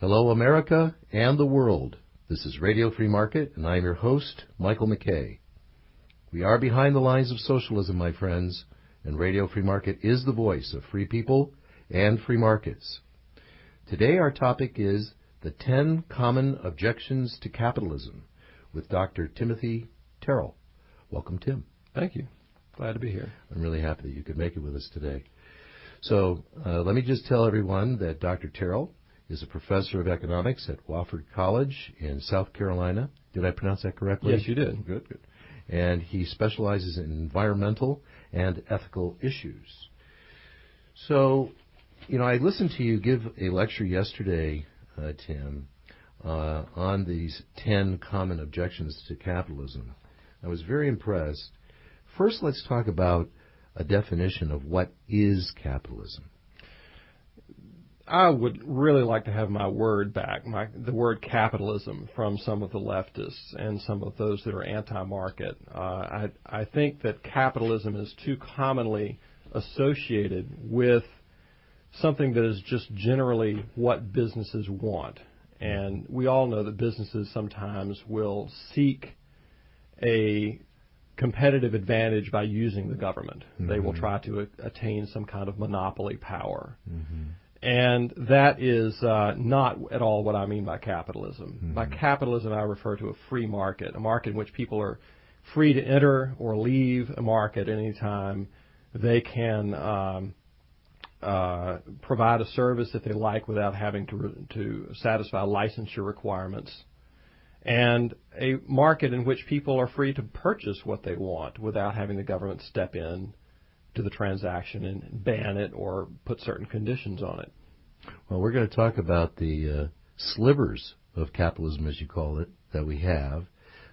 Hello, America and the world. This is Radio Free Market, and I'm your host, Michael McKay. We are behind the lines of socialism, my friends, and Radio Free Market is the voice of free people and free markets. Today our topic is the 10 common objections to capitalism with Dr. Timothy Terrell. Welcome, Tim. Thank you. Glad to be here. I'm really happy that you could make it with us today. So let me just tell everyone that Dr. Terrell is a professor of economics at Wofford College in South Carolina. Did I pronounce that correctly? Yes, you did. Good. And he specializes in environmental and ethical issues. So, I listened to you give a lecture yesterday, Tim, on these 10 common objections to capitalism. I was very impressed. First, let's talk about a definition of what is capitalism. I would really like to have my word back, the word capitalism, from some of the leftists and some of those that are anti-market. I think that capitalism is too commonly associated with something that is just generally what businesses want. And we all know that businesses sometimes will seek a competitive advantage by using the government. Mm-hmm. They will try to attain some kind of monopoly power. Mm-hmm. And that is not at all what I mean by capitalism. Mm-hmm. By capitalism, I refer to a free market, a market in which people are free to enter or leave a market at any time. They can provide a service that they like without having to satisfy licensure requirements. And a market in which people are free to purchase what they want without having the government step in to the transaction and ban it or put certain conditions on it. Well, we're going to talk about the slivers of capitalism, as you call it, that we have.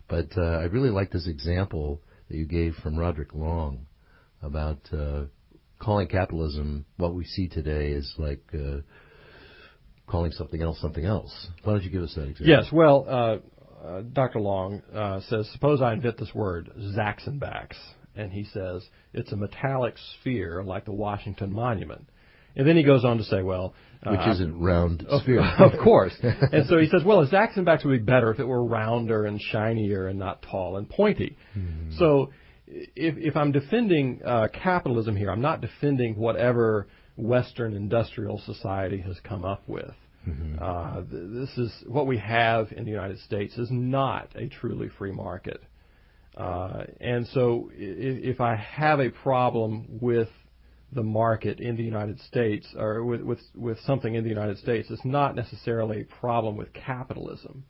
But I really like this example that you gave from Roderick Long about calling capitalism what we see today is like calling something else something else. Why don't you give us that example? Yes, well, Dr. Long says, suppose I invent this word, Zaxenbachs. And he says, it's a metallic sphere like the Washington Monument. And then he goes on to say, well... Which isn't round sphere. Of course. And so he says, well, a Zaxenbachs would be better if it were rounder and shinier and not tall and pointy. Mm-hmm. So if I'm defending capitalism here, I'm not defending whatever Western industrial society has come up with. Mm-hmm. This is what we have in the United States is not a truly free market. And so if I have a problem with the market in the United States or with something in the United States, it's not necessarily a problem with capitalism.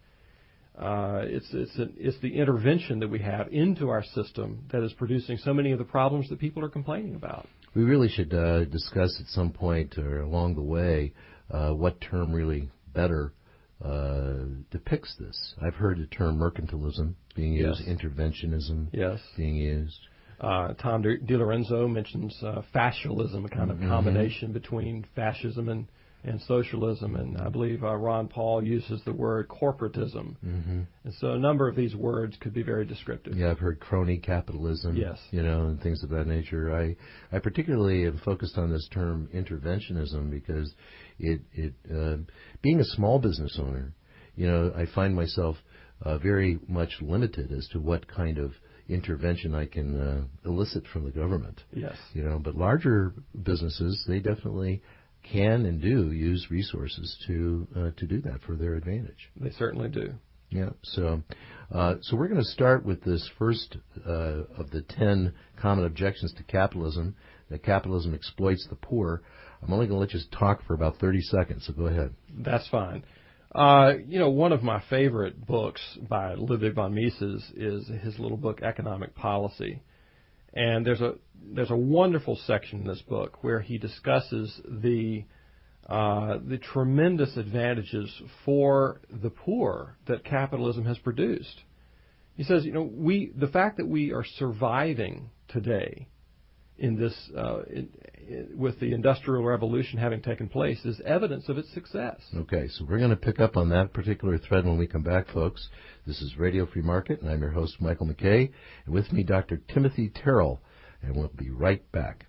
It's the intervention that we have into our system that is producing so many of the problems that people are complaining about. We really should discuss at some point or along the way what term really better depicts this. I've heard the term mercantilism being used, yes. Interventionism being used. Tom DiLorenzo mentions fascism, a kind of combination between fascism and socialism, and I believe Ron Paul uses the word corporatism. Mm-hmm. And so a number of these words could be very descriptive. Yeah, I've heard crony capitalism, yes. And things of that nature. I particularly am focused on this term interventionism because it being a small business owner, I find myself very much limited as to what kind of intervention I can elicit from the government. Yes. But larger businesses, they definitely can and do use resources to do that for their advantage. They certainly do. Yeah. So we're going to start with this first of the 10 common objections to capitalism, that capitalism exploits the poor. I'm only going to let you talk for about 30 seconds, so go ahead. That's fine. One of my favorite books by Ludwig von Mises is his little book, Economic Policy. And there's a wonderful section in this book where he discusses the tremendous advantages for the poor that capitalism has produced. He says, the fact that we are surviving today in this, with the Industrial Revolution having taken place, is evidence of its success. Okay, so we're going to pick up on that particular thread when we come back, folks. This is Radio Free Market, and I'm your host, Michael McKay, and with me, Dr. Timothy Terrell, and we'll be right back.